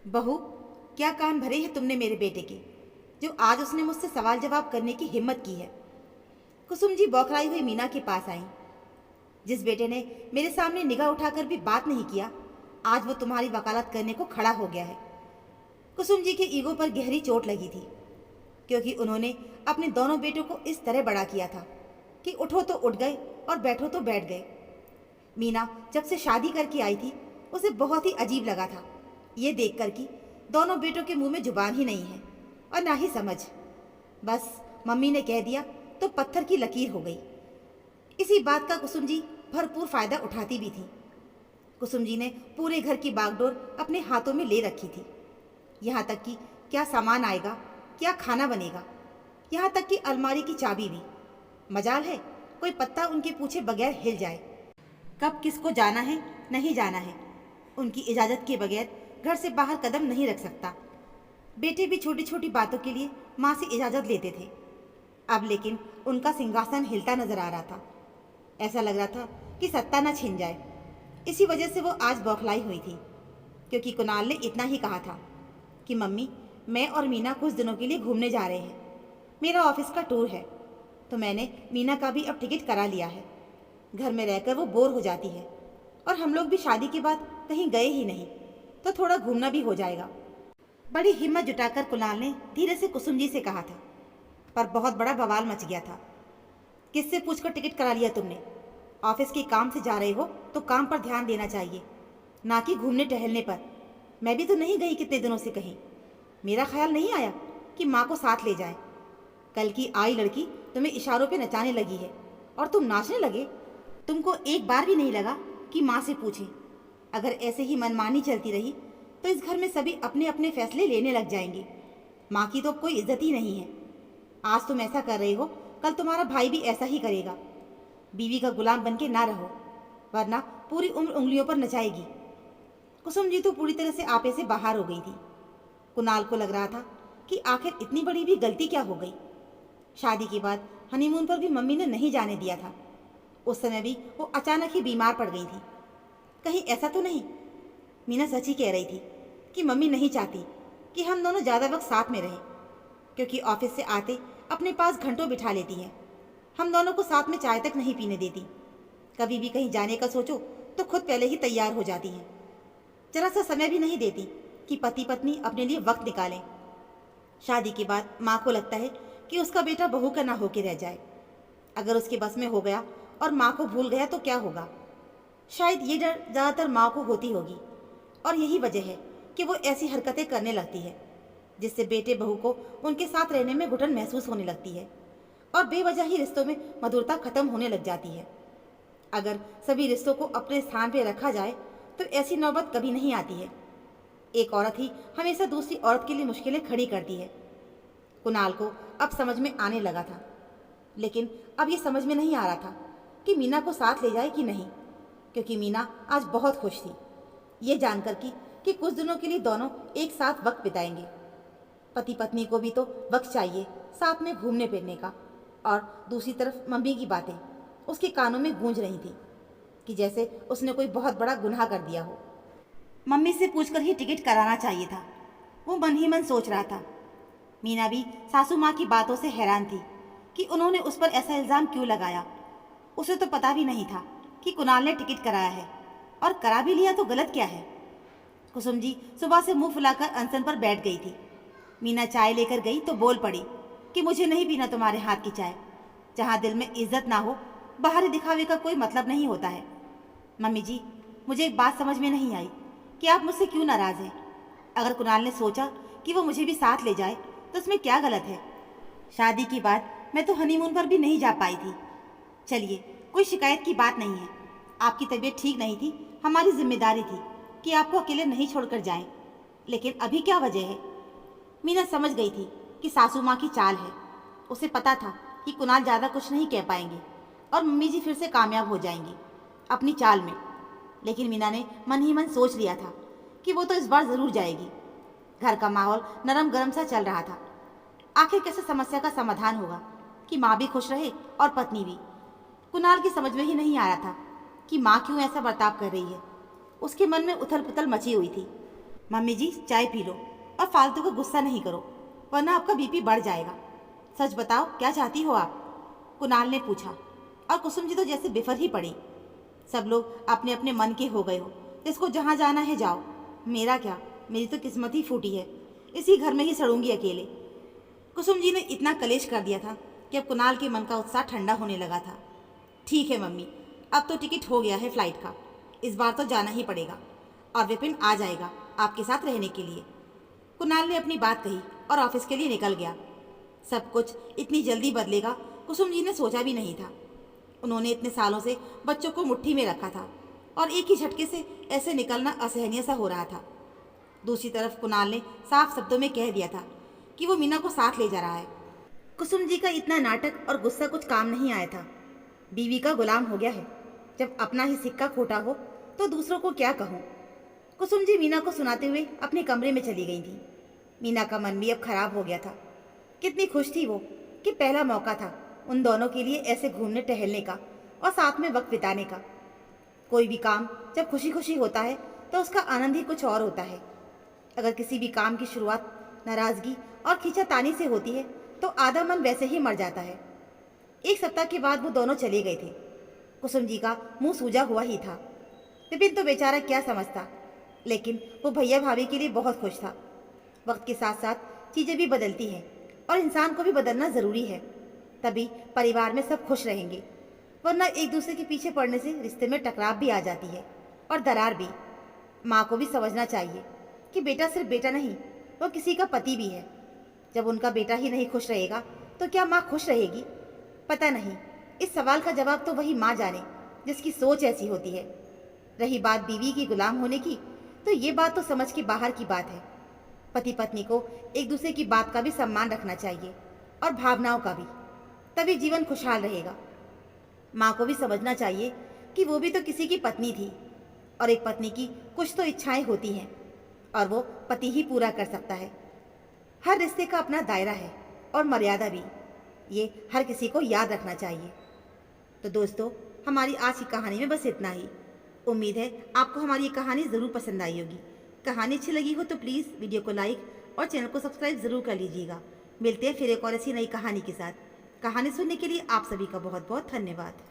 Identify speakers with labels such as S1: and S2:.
S1: बहू, क्या कान भरे हैं तुमने मेरे बेटे के, जो आज उसने मुझसे सवाल जवाब करने की हिम्मत की है। कुसुम जी बौखलाई हुई मीना के पास आई। जिस बेटे ने मेरे सामने निगाह उठाकर भी बात नहीं किया, आज वो तुम्हारी वकालत करने को खड़ा हो गया है। कुसुम जी के ईगो पर गहरी चोट लगी थी, क्योंकि उन्होंने अपने दोनों बेटों को इस तरह बड़ा किया था कि उठो तो उठ गए और बैठो तो बैठ गए। मीना जब से शादी करके आई थी, उसे बहुत ही अजीब लगा था ये देखकर कि दोनों बेटों के मुंह में जुबान ही नहीं है और ना ही समझ। बस मम्मी ने कह दिया तो पत्थर की लकीर हो गई। इसी बात का कुसुम जी भरपूर फायदा उठाती भी थी। कुसुम जी ने पूरे घर की बागडोर अपने हाथों में ले रखी थी, यहाँ तक कि क्या सामान आएगा, क्या खाना बनेगा, यहाँ तक कि अलमारी की चाबी भी। मजाल है कोई पत्ता उनके पूछे बगैर हिल जाए। कब किसको जाना है, नहीं जाना है, उनकी इजाज़त के बगैर घर से बाहर कदम नहीं रख सकता। बेटे भी छोटी छोटी बातों के लिए माँ से इजाज़त लेते थे। अब लेकिन उनका सिंहासन हिलता नजर आ रहा था। ऐसा लग रहा था कि सत्ता न छिन जाए। इसी वजह से वो आज बौखलाई हुई थी, क्योंकि कुणाल ने इतना ही कहा था कि मम्मी, मैं और मीना कुछ दिनों के लिए घूमने जा रहे हैं। मेरा ऑफिस का टूर है, तो मैंने मीना का भी अब टिकट करा लिया है। घर में रहकर वो बोर हो जाती है, और हम लोग भी शादी के बाद कहीं गए ही नहीं, तो थोड़ा घूमना भी हो जाएगा। बड़ी हिम्मत जुटाकर कुणाल ने धीरे से कुसुम जी से कहा था, पर बहुत बड़ा बवाल मच गया था। किससे पूछकर टिकट करा लिया तुमने? ऑफिस के काम से जा रहे हो तो काम पर ध्यान देना चाहिए, ना कि घूमने टहलने पर। मैं भी तो नहीं गई कितने दिनों से कहीं। मेरा ख्याल नहीं आया कि माँ को साथ ले जाए। कल की आई लड़की तुम्हें इशारों पे नचाने लगी है और तुम नाचने लगे। तुमको एक बार भी नहीं लगा कि माँ से पूछें? अगर ऐसे ही मनमानी चलती रही तो इस घर में सभी अपने अपने फैसले लेने लग जाएंगे। माँ की तो कोई इज्जत ही नहीं है। आज तुम ऐसा कर रहे हो, कल तुम्हारा भाई भी ऐसा ही करेगा। बीवी का गुलाम बन के ना रहो, वरना पूरी उम्र उंगलियों पर नचाएगी। कुसुम जी तो पूरी तरह से आपे से बाहर हो गई थी। कुणाल को लग रहा था कि आखिर इतनी बड़ी भी गलती क्या हो गई। शादी के बाद हनीमून पर भी मम्मी ने नहीं जाने दिया था। उस समय भी वो अचानक ही बीमार पड़ गई थी। कहीं ऐसा तो नहीं? मीना सच ही कह रही थी कि मम्मी नहीं चाहती कि हम दोनों ज़्यादा वक्त साथ में रहें, क्योंकि ऑफिस से आते अपने पास घंटों बिठा लेती है। हम दोनों को साथ में चाय तक नहीं पीने देती। कभी भी कहीं जाने का सोचो तो खुद पहले ही तैयार हो जाती है। जरा सा समय भी नहीं देती कि पति पत्नी अपने लिए वक्त निकालें। शादी के बाद माँ को लगता है कि उसका बेटा बहू का ना होके रह जाए। अगर उसके बस में हो गया और माँ को भूल गया तो क्या होगा? शायद ये डर ज़्यादातर माँ को होती होगी, और यही वजह है कि वो ऐसी हरकतें करने लगती है जिससे बेटे बहू को उनके साथ रहने में घुटन महसूस होने लगती है, और बेवजह ही रिश्तों में मधुरता खत्म होने लग जाती है। अगर सभी रिश्तों को अपने स्थान पर रखा जाए तो ऐसी नौबत कभी नहीं आती है। एक औरत ही हमेशा दूसरी औरत के लिए मुश्किलें खड़ी करती है। कुणाल को अब समझ में आने लगा था, लेकिन अब ये समझ में नहीं आ रहा था कि मीना को साथ ले जाए कि नहीं, क्योंकि मीना आज बहुत खुश थी ये जानकर कि कुछ दिनों के लिए दोनों एक साथ वक्त बिताएंगे। पति पत्नी को भी तो वक्त चाहिए साथ में घूमने फिरने का। और दूसरी तरफ मम्मी की बातें उसके कानों में गूंज रही थी कि जैसे उसने कोई बहुत बड़ा गुनाह कर दिया हो। मम्मी से पूछकर ही टिकट कराना चाहिए था, वो मन ही मन सोच रहा था। मीना भी सासू माँ की बातों से हैरान थी कि उन्होंने उस पर ऐसा इल्ज़ाम क्यों लगाया। उसे तो पता भी नहीं था कि कुणाल ने टिकट कराया है, और करा भी लिया तो गलत क्या है। कुसुम जी सुबह से मुंह फुलाकर अनशन पर बैठ गई थी। मीना चाय लेकर गई तो बोल पड़ी कि मुझे नहीं पीना तुम्हारे हाथ की चाय। जहाँ दिल में इज्जत ना हो, बाहरी दिखावे का कोई मतलब नहीं होता है। मम्मी जी, मुझे एक बात समझ में नहीं आई कि आप मुझसे क्यों नाराज़ हैं। अगर कुणाल ने सोचा कि वो मुझे भी साथ ले जाए तो उसमें क्या गलत है? शादी के बाद मैं तो हनीमून पर भी नहीं जा पाई थी। चलिए, कोई शिकायत की बात नहीं है। आपकी तबीयत ठीक नहीं थी, हमारी जिम्मेदारी थी कि आपको अकेले नहीं छोड़कर जाएं। लेकिन अभी क्या वजह है? मीना समझ गई थी कि सासू माँ की चाल है। उसे पता था कि कुणाल ज़्यादा कुछ नहीं कह पाएंगे और मम्मी जी फिर से कामयाब हो जाएंगी अपनी चाल में। लेकिन मीना ने मन ही मन सोच लिया था कि वो तो इस बार ज़रूर जाएगी। घर का माहौल नरम गरम सा चल रहा था। आखिर कैसे समस्या का समाधान होगा कि माँ भी खुश रहे और पत्नी भी? कुणाल की समझ में ही नहीं आ रहा था कि माँ क्यों ऐसा बर्ताव कर रही है। उसके मन में उथल पुथल मची हुई थी। मम्मी जी चाय पी लो और फालतू का गुस्सा नहीं करो, वरना आपका बीपी बढ़ जाएगा। सच बताओ क्या चाहती हो आप? कुणाल ने पूछा और कुसुम जी तो जैसे बिफर ही पड़ी। सब लोग अपने अपने मन के हो गए हो, जिसको जहाँ जाना है जाओ, मेरा क्या, मेरी तो किस्मत ही फूटी है, इसी घर में ही सड़ूंगी अकेले। कुसुम जी ने इतना कलेश कर दिया था कि अब कुणाल के मन का उत्साह ठंडा होने लगा था। ठीक है मम्मी, अब तो टिकट हो गया है फ्लाइट का, इस बार तो जाना ही पड़ेगा और विपिन आ जाएगा आपके साथ रहने के लिए। कुणाल ने अपनी बात कही और ऑफिस के लिए निकल गया। सब कुछ इतनी जल्दी बदलेगा कुसुम जी ने सोचा भी नहीं था। उन्होंने इतने सालों से बच्चों को मुट्ठी में रखा था और एक ही झटके से ऐसे निकलना असहनीय सा हो रहा था। दूसरी तरफ कुणाल ने साफ शब्दों में कह दिया था कि वो मीना को साथ ले जा रहा है। कुसुम जी का इतना नाटक और गुस्सा कुछ काम नहीं आया था। बीवी का गुलाम हो गया है, जब अपना ही सिक्का खोटा हो तो दूसरों को क्या कहूँ। कुसुम जी मीना को सुनाते हुए अपने कमरे में चली गई थी। मीना का मन भी अब खराब हो गया था। कितनी खुश थी वो कि पहला मौका था उन दोनों के लिए ऐसे घूमने टहलने का और साथ में वक्त बिताने का। कोई भी काम जब खुशी खुशी होता है तो उसका आनंद ही कुछ और होता है। अगर किसी भी काम की शुरुआत नाराजगी और खींचातानी से होती है तो आधा मन वैसे ही मर जाता है। एक सप्ताह के बाद वो दोनों चले गए थे। कुसुम जी का मुंह सूजा हुआ ही था। विपिन तो बेचारा क्या समझता, लेकिन वो भैया भाभी के लिए बहुत खुश था। वक्त के साथ साथ चीज़ें भी बदलती हैं और इंसान को भी बदलना ज़रूरी है, तभी परिवार में सब खुश रहेंगे। वरना एक दूसरे के पीछे पड़ने से रिश्ते में टकराव भी आ जाती है और दरार भी। माँ को भी समझना चाहिए कि बेटा सिर्फ बेटा नहीं, वो किसी का पति भी है। जब उनका बेटा ही नहीं खुश रहेगा तो क्या माँ खुश रहेगी? पता नहीं। इस सवाल का जवाब तो वही माँ जाने जिसकी सोच ऐसी होती है। रही बात बीवी की गुलाम होने की, तो ये बात तो समझ के बाहर की बात है। पति पत्नी को एक दूसरे की बात का भी सम्मान रखना चाहिए और भावनाओं का भी, तभी जीवन खुशहाल रहेगा। माँ को भी समझना चाहिए कि वो भी तो किसी की पत्नी थी और एक पत्नी की कुछ तो इच्छाएं होती हैं और वो पति ही पूरा कर सकता है। हर रिश्ते का अपना दायरा है और मर्यादा भी, ये हर किसी को याद रखना चाहिए। तो दोस्तों, हमारी आज की कहानी में बस इतना ही। उम्मीद है आपको हमारी ये कहानी ज़रूर पसंद आई होगी। कहानी अच्छी लगी हो तो प्लीज़ वीडियो को लाइक और चैनल को सब्सक्राइब ज़रूर कर लीजिएगा। मिलते हैं फिर एक और ऐसी नई कहानी के साथ। कहानी सुनने के लिए आप सभी का बहुत बहुत धन्यवाद।